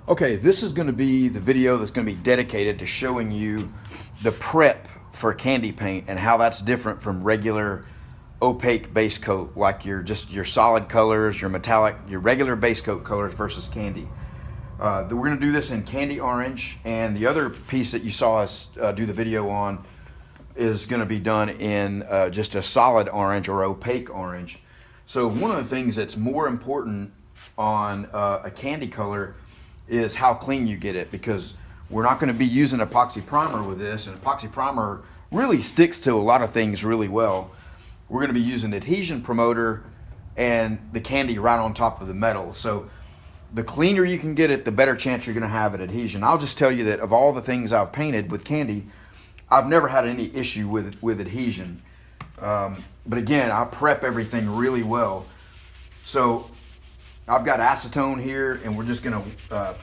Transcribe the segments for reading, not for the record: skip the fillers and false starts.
Okay, this is going to be the video that's going to be dedicated to showing you the prep for candy paint and how that's different from regular opaque base coat, like your solid colors, your metallic, your regular base coat colors versus candy. We're going to do this in candy orange, and the other piece that you saw us do the video on is going to be done in just a solid orange or opaque orange. So one of the things that's more important on a candy color is how clean you get it, because we're not going to be using epoxy primer with this, and epoxy primer really sticks to a lot of things really well. We're going to be using adhesion promoter and the candy right on top of the metal. So the cleaner you can get it, the better chance you're going to have at adhesion. I'll just tell you that of all the things I've painted with candy, I've never had any issue with adhesion. But again, I prep everything really well. So I've got acetone here, and we're just going to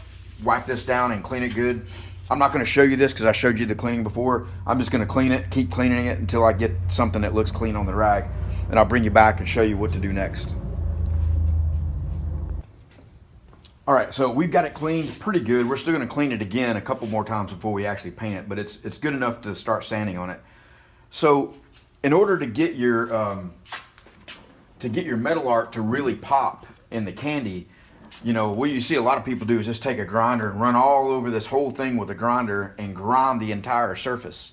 wipe this down and clean it good. I'm not going to show you this because I showed you the cleaning before. I'm just going to clean it, keep cleaning it until I get something that looks clean on the rag, and I'll bring you back and show you what to do next. All right, so we've got it cleaned pretty good. We're still going to clean it again a couple more times before we actually paint it, but it's good enough to start sanding on it. So in order to get your metal art to really pop in the candy, you know, what you see a lot of people do is just take a grinder and run all over this whole thing with a grinder and grind the entire surface.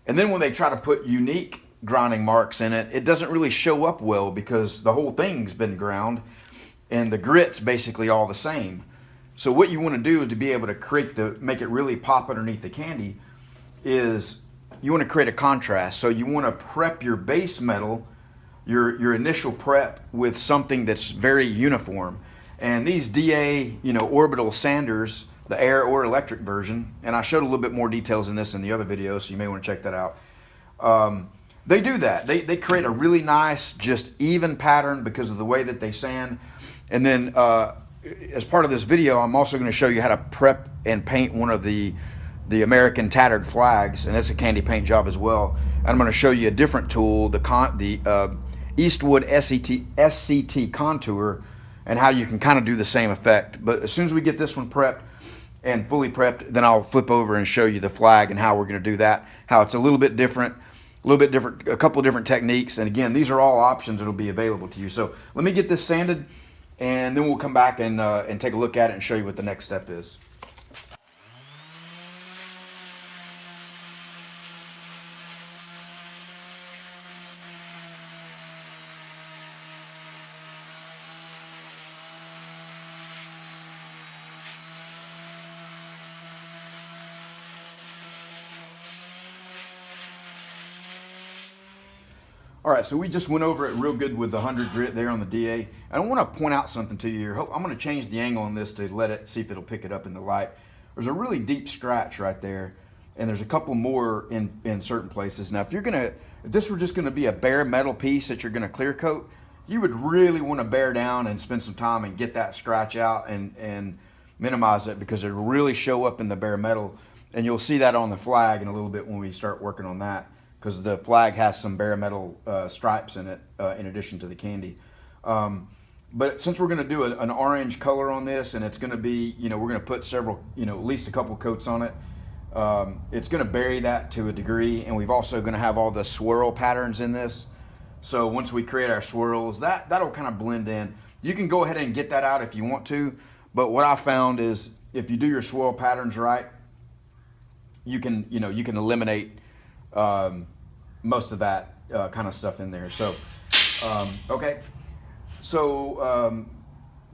And then when they try to put unique grinding marks in it, it doesn't really show up well because the whole thing's been ground and the grit's basically all the same. So what you want to do to be able to make it really pop underneath the candy is you want to create a contrast. So you want to prep your base metal, your initial prep, with something that's very uniform. And these DA, orbital sanders, the air or electric version, and I showed a little bit more details in this in the other video, so you may want to check that out. They do that. They create a really nice, just even pattern because of the way that they sand. And then as part of this video, I'm also going to show you how to prep and paint one of the American tattered flags, and that's a candy paint job as well. And I'm going to show you a different tool, the Eastwood SCT Contour, and how you can kind of do the same effect. But as soon as we get this one prepped and fully prepped, then I'll flip over and show you the flag and how we're going to do that, how it's a little bit different, a couple of different techniques. And again, these are all options that will be available to you. So let me get this sanded, and then we'll come back and take a look at it and show you what the next step is. All right, so we just went over it real good with the 100 grit there on the DA. I want to point out something to you here. I'm going to change the angle on this to see if it'll pick it up in the light. There's a really deep scratch right there, and there's a couple more in certain places. Now, if this were just going to be a bare metal piece that you're going to clear coat, you would really want to bear down and spend some time and get that scratch out and minimize it, because it'll really show up in the bare metal, and you'll see that on the flag in a little bit when we start working on that, because the flag has some bare metal stripes in it in addition to the candy. But since we're going to do an orange color on this, and it's going to be, we're going to put several, at least a couple coats on it, it's going to bury that to a degree, and we've also going to have all the swirl patterns in this. So once we create our swirls, that'll kind of blend in. You can go ahead and get that out if you want to, but what I found is if you do your swirl patterns right, you can eliminate most of that kind of stuff in there. So okay, so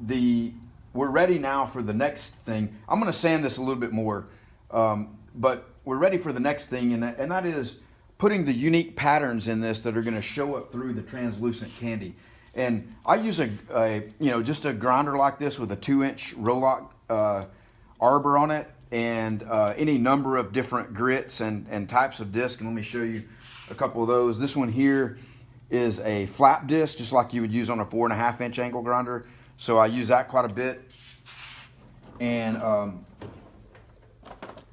we're ready now for the next thing. I'm going to sand this a little bit more, but we're ready for the next thing, and that is putting the unique patterns in this that are going to show up through the translucent candy. And I use just a grinder like this with a 2-inch Roloc arbor on it, and any number of different grits and types of disc. And let me show you a couple of those. This one here is a flap disc, just like you would use on a 4.5-inch angle grinder. So I use that quite a bit. And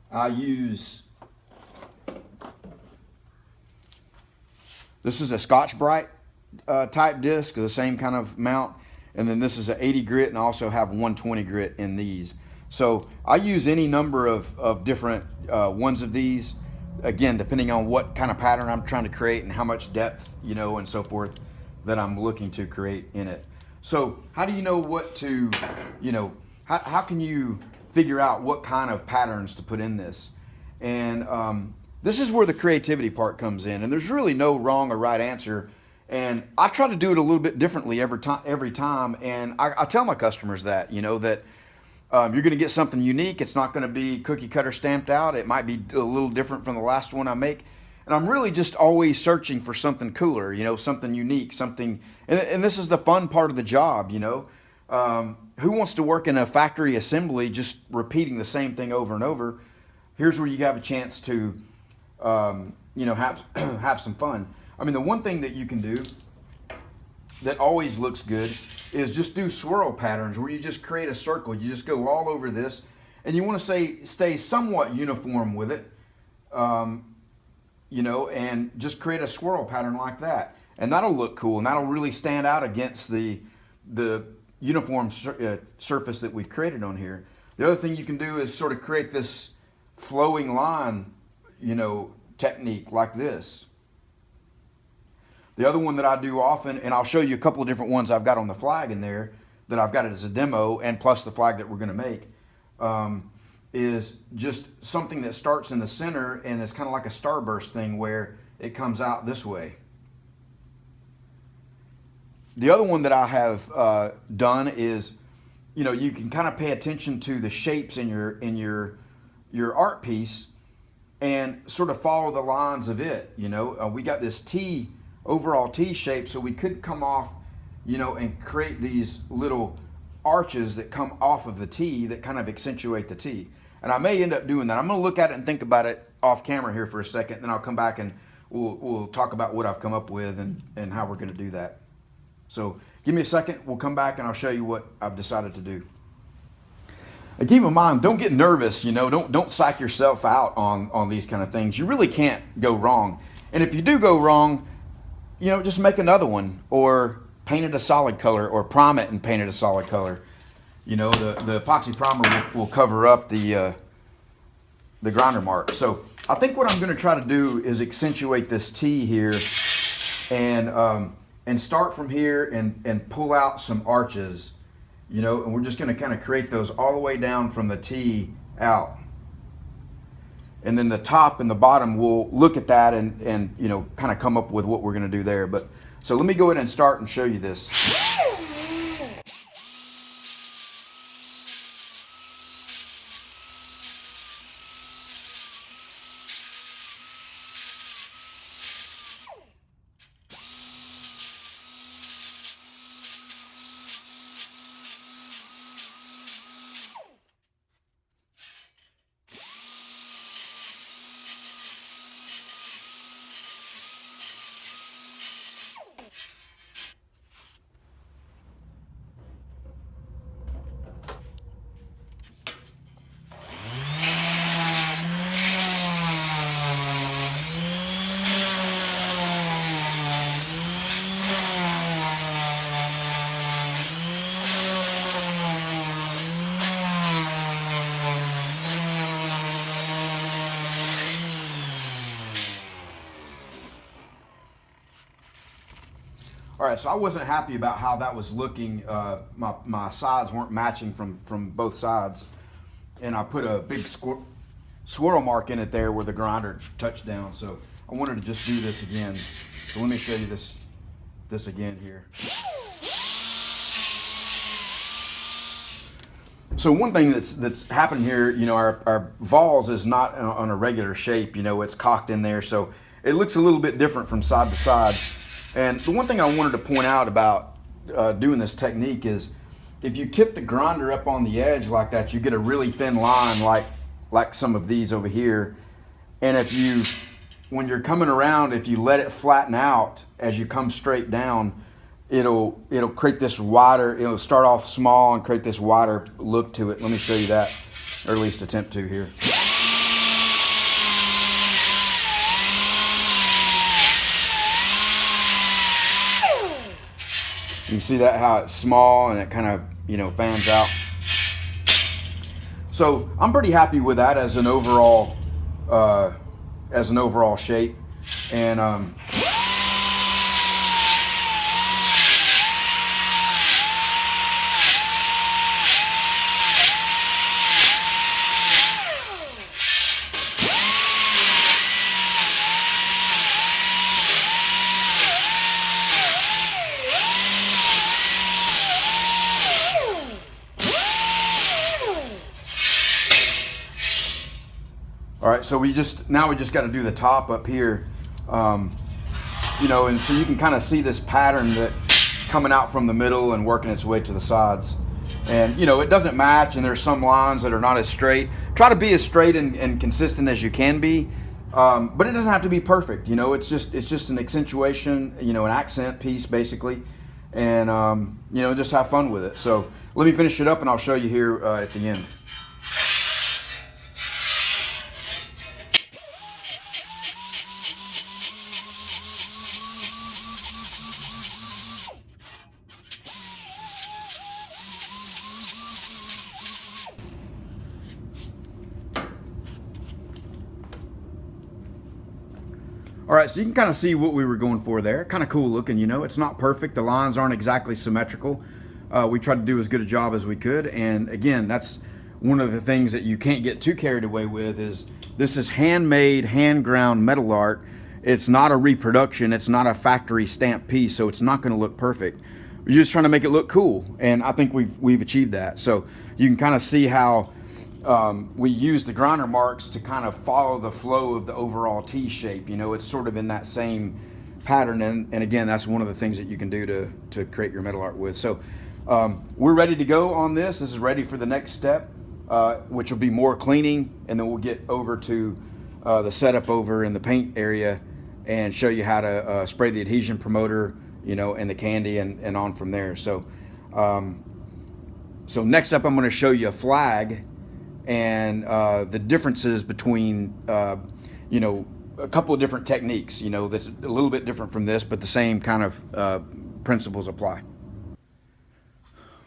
I use, this is a Scotch-Brite type disc, the same kind of mount. And then this is an 80 grit, and I also have 120 grit in these. So I use any number of different ones of these, again, depending on what kind of pattern I'm trying to create and how much depth, you know, and so forth that I'm looking to create in it. So how do you know what to, you know, how can you figure out what kind of patterns to put in this? And this is where the creativity part comes in, and there's really no wrong or right answer. And I try to do it a little bit differently every time. And I tell my customers that, you know, that you're going to get something unique. It's not going to be cookie cutter stamped out. It might be a little different from the last one I make. And I'm really just always searching for something cooler, you know, something unique, something. And this is the fun part of the job, you know. Who wants to work in a factory assembly just repeating the same thing over and over? Here's where you have a chance to, you know, have some fun. I mean, the one thing that you can do that always looks good is just do swirl patterns where you just create a circle. You just go all over this, and you want to stay somewhat uniform with it, you know, and just create a swirl pattern like that. And that'll look cool, and that'll really stand out against the uniform surface that we've created on here. The other thing you can do is sort of create this flowing line, you know, technique like this. The other one that I do often, and I'll show you a couple of different ones I've got on the flag in there that I've got it as a demo, and plus the flag that we're going to make, is just something that starts in the center, and it's kind of like a starburst thing where it comes out this way. The other one that I have done is, you know, you can kind of pay attention to the shapes in your art piece and sort of follow the lines of it. You know, we got this overall T shape, so we could come off, you know, and create these little arches that come off of the T that kind of accentuate the T. And I may end up doing that. I'm going to look at it and think about it off camera here for a second, then I'll come back and we'll talk about what I've come up with and how we're going to do that. So give me a second, we'll come back and I'll show you what I've decided to do. And keep in mind, don't get nervous, you know, don't psych yourself out on these kind of things. You really can't go wrong. And if you do go wrong, you know, just make another one, or paint it a solid color, or prime it and paint it a solid color. You know, the epoxy primer will cover up the grinder mark. So I think what I'm going to try to do is accentuate this T here, and start from here and pull out some arches, you know, and we're just going to kind of create those all the way down from the T out. And then the top and the bottom, we'll look at that and you know, kind of come up with what we're going to do there. But so let me go ahead and start and show you this. All right, so I wasn't happy about how that was looking. My sides weren't matching from both sides. And I put a big swirl mark in it there where the grinder touched down. So I wanted to just do this again. So let me show you this again here. So one thing that's happened here, you know, our Vols is not on a regular shape, you know, it's cocked in there. So it looks a little bit different from side to side. And the one thing I wanted to point out about doing this technique is if you tip the grinder up on the edge like that, you get a really thin line like some of these over here. And when you're coming around, if you let it flatten out as you come straight down, it'll create this wider, it'll start off small and create this wider look to it. Let me show you that, or at least attempt to here. You see that, how it's small and it kind of, you know, fans out. So I'm pretty happy with that as an overall shape. And all right, so we just got to do the top up here, you know, and so you can kind of see this pattern that coming out from the middle and working its way to the sides. And you know, it doesn't match, and there's some lines that are not as straight. Try to be as straight and consistent as you can be, but it doesn't have to be perfect. You know, it's just an accentuation, you know, an accent piece basically, and you know, just have fun with it. So let me finish it up, and I'll show you here at the end. All right, so you can kind of see what we were going for there. Kind of cool looking, you know. It's not perfect. The lines aren't exactly symmetrical. We tried to do as good a job as we could. And again, that's one of the things that you can't get too carried away with is this is handmade, hand-ground metal art. It's not a reproduction. It's not a factory stamp piece, so it's not going to look perfect. We're just trying to make it look cool, and I think we've achieved that. So you can kind of see how we use the grinder marks to kind of follow the flow of the overall T shape. You know, it's sort of in that same pattern, and again, that's one of the things that you can do to create your metal art with. So we're ready to go on this. This is ready for the next step, which will be more cleaning, and then we'll get over to the setup over in the paint area and show you how to spray the adhesion promoter, you know, and the candy, and on from there. So so next up, I'm going to show you a flag and the differences between, you know, a couple of different techniques, you know, that's a little bit different from this, but the same kind of principles apply.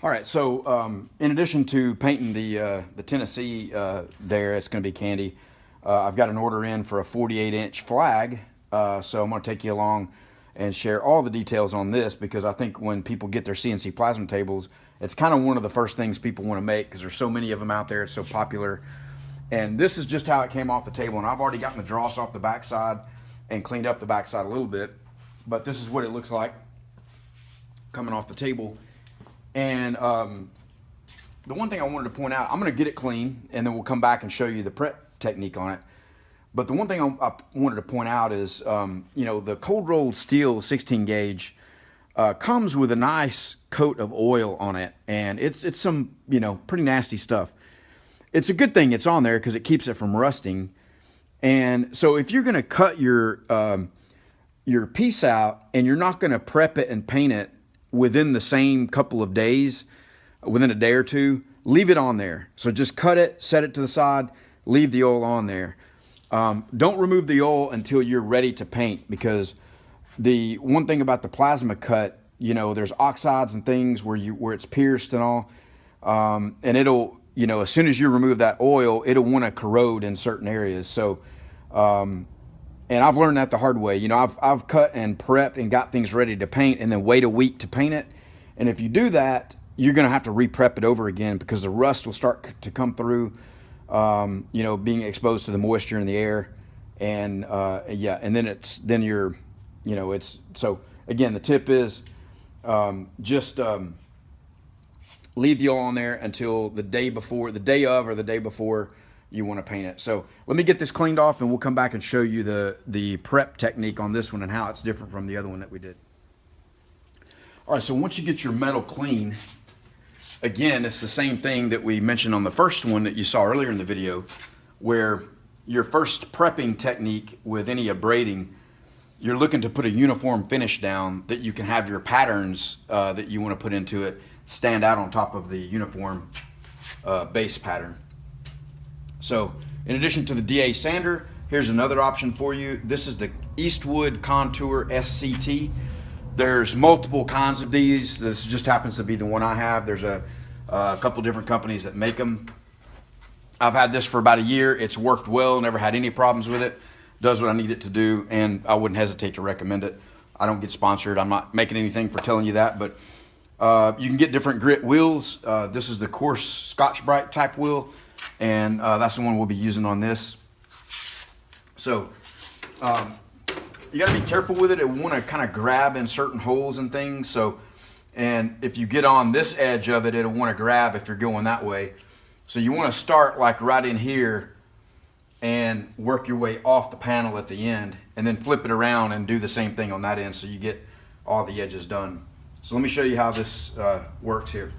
All right, so in addition to painting the Tennessee there, it's going to be candy, I've got an order in for a 48-inch flag, so I'm going to take you along and share all the details on this, because I think when people get their CNC plasma tables, it's kind of one of the first things people want to make because there's so many of them out there. It's so popular. And this is just how it came off the table. And I've already gotten the dross off the backside and cleaned up the backside a little bit. But this is what it looks like coming off the table. And the one thing I wanted to point out, I'm going to get it clean, and then we'll come back and show you the prep technique on it. But the one thing I wanted to point out is, you know, the cold rolled steel 16 gauge comes with a nice coat of oil on it, and it's some, you know, pretty nasty stuff. It's a good thing it's on there because it keeps it from rusting. And so if you're going to cut your piece out and you're not going to prep it and paint it within the same couple of days, within a day or two, leave it on there. So just cut it, set it to the side, leave the oil on there. Don't remove the oil until you're ready to paint, because the one thing about the plasma cut, you know, there's oxides and things where it's pierced and all, and it'll, you know, as soon as you remove that oil, it'll want to corrode in certain areas. So, and I've learned that the hard way. You know, I've cut and prepped and got things ready to paint, and then wait a week to paint it. And if you do that, you're going to have to re-prep it over again, because the rust will start to come through, you know, being exposed to the moisture in the air, and yeah, and then you're, you know, it's, so again, the tip is just leave the oil on there until the day of or the day before you want to paint it. So let me get this cleaned off, and we'll come back and show you the prep technique on this one and how it's different from the other one that we did. All right, so once you get your metal clean, again, it's the same thing that we mentioned on the first one that you saw earlier in the video, where your first prepping technique with any abrading, you're looking to put a uniform finish down that you can have your patterns that you want to put into it stand out on top of the uniform base pattern. So in addition to the DA sander, here's another option for you. This is the Eastwood Contour SCT. There's multiple kinds of these. This just happens to be the one I have. There's a couple different companies that make them. I've had this for about a year. It's worked well, never had any problems with it. Does what I need it to do, and I wouldn't hesitate to recommend it. I don't get sponsored. I'm not making anything for telling you that, but you can get different grit wheels. This is the coarse Scotch-Brite type wheel, and that's the one we'll be using on this. So you got to be careful with it. It will want to kind of grab in certain holes and things. So, and if you get on this edge of it, it'll want to grab if you're going that way. So you want to start like right in here and work your way off the panel at the end, and then flip it around and do the same thing on that end so you get all the edges done. So let me show you how this works here.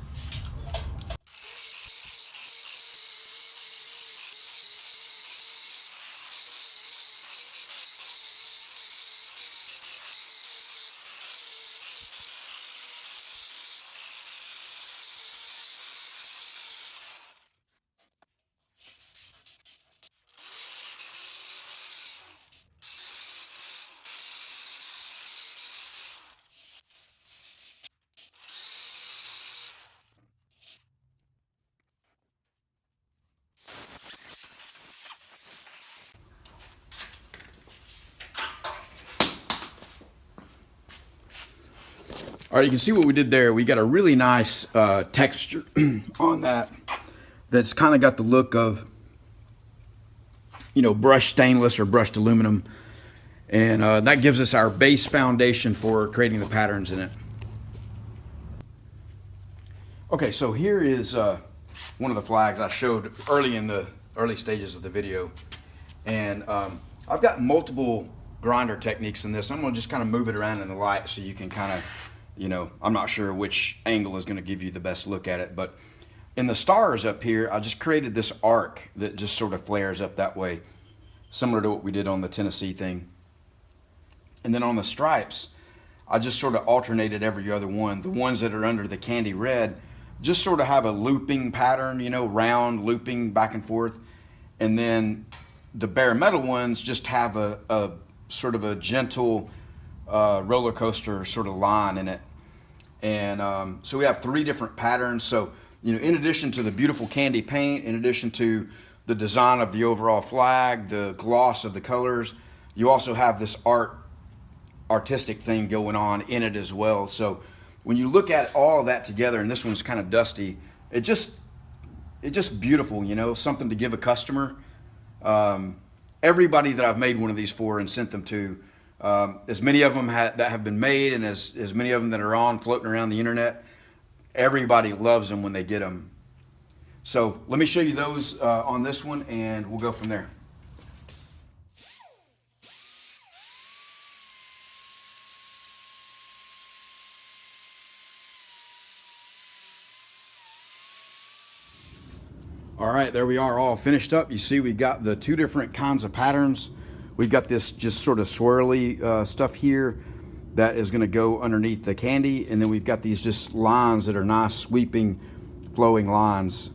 All right, you can see what we did there. We got a really nice texture on that that's kind of got the look of, you know, brushed stainless or brushed aluminum. And that gives us our base foundation for creating the patterns in it. Okay, so here is one of the flags I showed early in the early stages of the video. And I've got multiple grinder techniques in this. I'm gonna just kind of move it around in the light so you can kind of, you know, I'm not sure which angle is gonna give you the best look at it, but in the stars up here, I just created this arc that just sort of flares up that way, similar to what we did on the Tennessee thing. And then on the stripes, I just sort of alternated every other one. The ones that are under the candy red just sort of have a looping pattern, you know, round looping back and forth. And then the bare metal ones just have a sort of a gentle roller coaster sort of line in it. And so we have 3 different patterns. So, you know, in addition to the beautiful candy paint, in addition to the design of the overall flag, the gloss of the colors, you also have this artistic thing going on in it as well. So when you look at all of that together, and this one's kind of dusty, it's just beautiful, you know, something to give a customer. Everybody that I've made one of these for and sent them to, as many of them that have been made, and as many of them that are floating around the internet, everybody loves them when they get them. So let me show you those on this one, and we'll go from there. All right, there we are, all finished up. You see we've got the 2 different kinds of patterns. We've got this just sort of swirly stuff here that is gonna go underneath the candy, and then we've got these just lines that are nice sweeping, flowing lines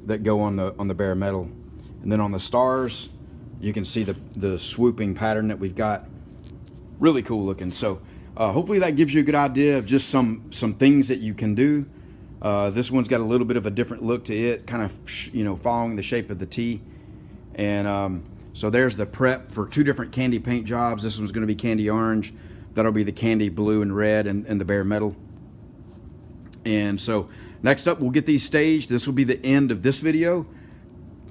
that go on the bare metal. And then on the stars, you can see the swooping pattern that we've got. Really cool looking. So hopefully that gives you a good idea of just some things that you can do. This one's got a little bit of a different look to it, kind of, you know, following the shape of the T. And so there's the prep for 2 different candy paint jobs. This one's going to be candy orange. That'll be the candy blue and red and the bare metal. And so next up, we'll get these staged. This will be the end of this video.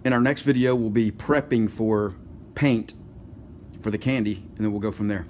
In our next video, we'll be prepping for paint for the candy, and then we'll go from there.